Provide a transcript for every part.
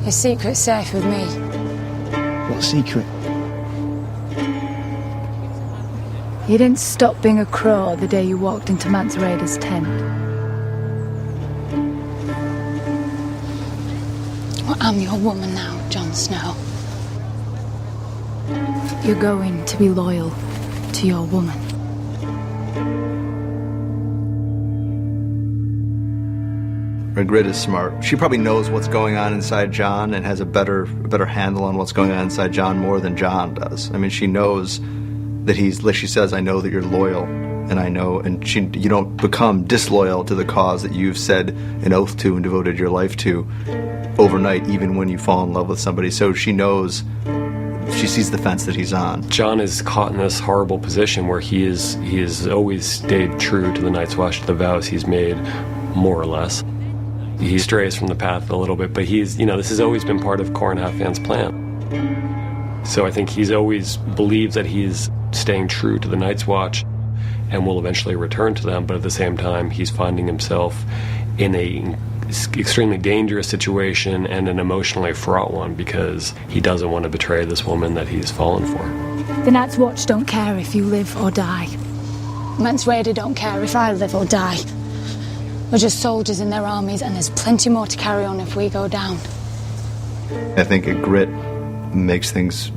Your secret's safe with me. What secret? You didn't stop being a crow the day you walked into Mance Rayder's tent. Well, I'm your woman now, Jon Snow. You're going to be loyal to your woman. Grit is smart. She probably knows what's going on inside Jon and has a better handle on what's going on inside Jon more than Jon does. I mean, she knows that he's, like she says, I know that you're loyal, and I know, and you don't become disloyal to the cause that you've said an oath to and devoted your life to overnight, even when you fall in love with somebody. So she knows, she sees the fence that he's on. Jon is caught in this horrible position where he has always stayed true to the Night's Watch, to the vows he's made, more or less. He strays from the path a little bit, but this has always been part of Qhorin Halfdan's plan. So I think he's always believed that he's staying true to the Night's Watch and will eventually return to them, but at the same time, he's finding himself in a extremely dangerous situation and an emotionally fraught one because he doesn't want to betray this woman that he's fallen for. The Night's Watch don't care if you live or die. Mance Rayder don't care if I live or die. We're just soldiers in their armies, and there's plenty more to carry on if we go down. I think a Grit makes things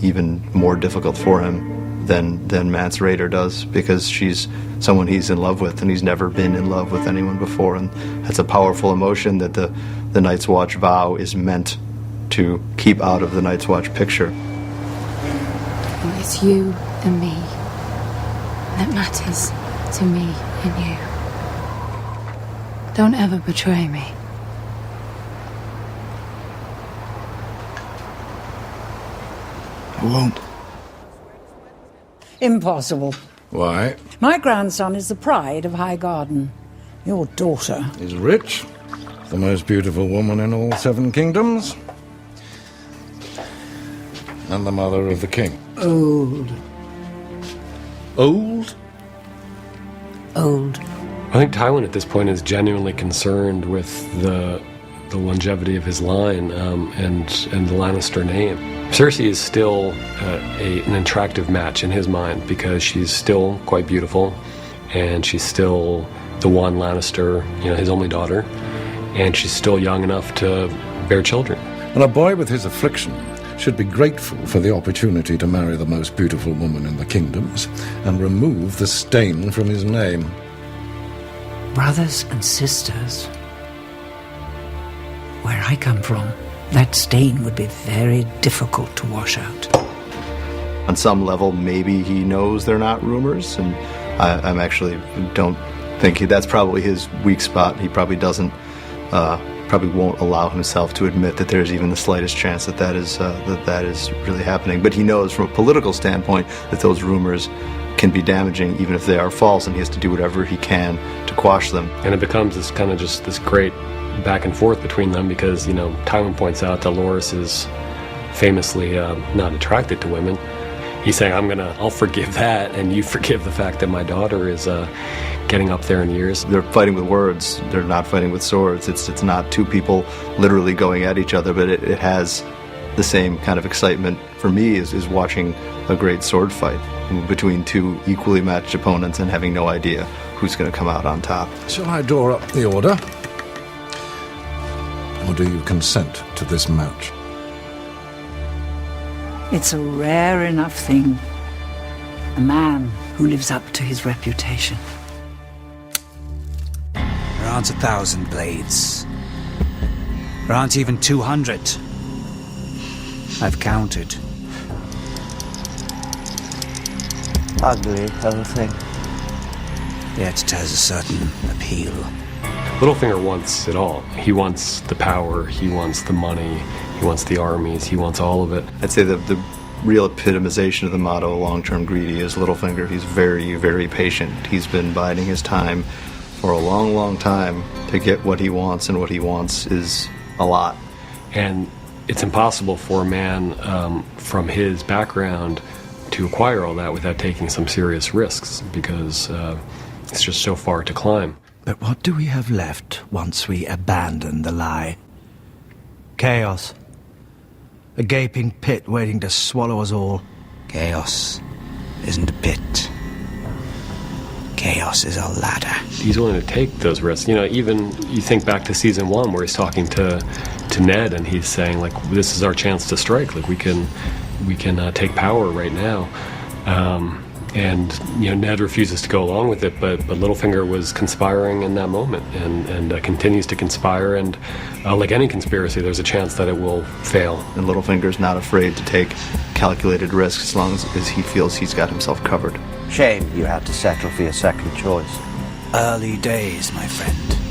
even more difficult for him than Mance Rayder does, because she's someone he's in love with, and he's never been in love with anyone before, and that's a powerful emotion that the Night's Watch vow is meant to keep out of the Night's Watch picture. And it's you and me that matters to me and you. Don't ever betray me. I won't. Impossible. Why? My grandson is the pride of High Garden. Your daughter Is rich, the most beautiful woman in all 7 kingdoms, and the mother of the king. old. Old? Old. I think Tywin at this point is genuinely concerned with the longevity of his line and the Lannister name. Cersei is still an attractive match in his mind because she's still quite beautiful, and she's still the one Lannister, his only daughter, and she's still young enough to bear children. And a boy with his affliction should be grateful for the opportunity to marry the most beautiful woman in the kingdoms and remove the stain from his name. Brothers and sisters. Where I come from, that stain would be very difficult to wash out. On some level, maybe he knows they're not rumors, and I'm actually don't think that's probably his weak spot. He probably doesn't, probably won't allow himself to admit that there's even the slightest chance that is really happening. But he knows from a political standpoint that those rumors can be damaging, even if they are false, and he has to do whatever he can to quash them. And it becomes this kind of just this great back and forth between them because, Tywin points out that Loras is famously not attracted to women. He's saying, I'll forgive that, and you forgive the fact that my daughter is getting up there in years. They're fighting with words. They're not fighting with swords. It's not two people literally going at each other, but it has the same kind of excitement for me is watching a great sword fight between two equally matched opponents and having no idea who's going to come out on top. Shall I draw up the order? Or do you consent to this match? It's a rare enough thing. A man who lives up to his reputation. There aren't 1,000 blades. There aren't even 200. I've counted. Ugly whole thing. Yet it has a certain appeal. Littlefinger wants it all. He wants the power, he wants the money, he wants the armies, he wants all of it. I'd say the real epitomization of the motto, long-term greedy, is Littlefinger. He's very, very patient. He's been biding his time for a long, long time to get what he wants, and what he wants is a lot. And it's impossible for a man from his background to acquire all that without taking some serious risks, because it's just so far to climb. But what do we have left once we abandon the lie? Chaos. A gaping pit waiting to swallow us all. Chaos isn't a pit. Chaos is a ladder. He's willing to take those risks. You know, even you think back to season 1 where he's talking to Ned and he's saying, like, this is our chance to strike. Like, we can take power right now. And, you know, Ned refuses to go along with it, but Littlefinger was conspiring in that moment and continues to conspire. And like any conspiracy, there's a chance that it will fail. And Littlefinger's not afraid to take calculated risks as long as he feels he's got himself covered. Shame you had to settle for your second choice. Early days, my friend.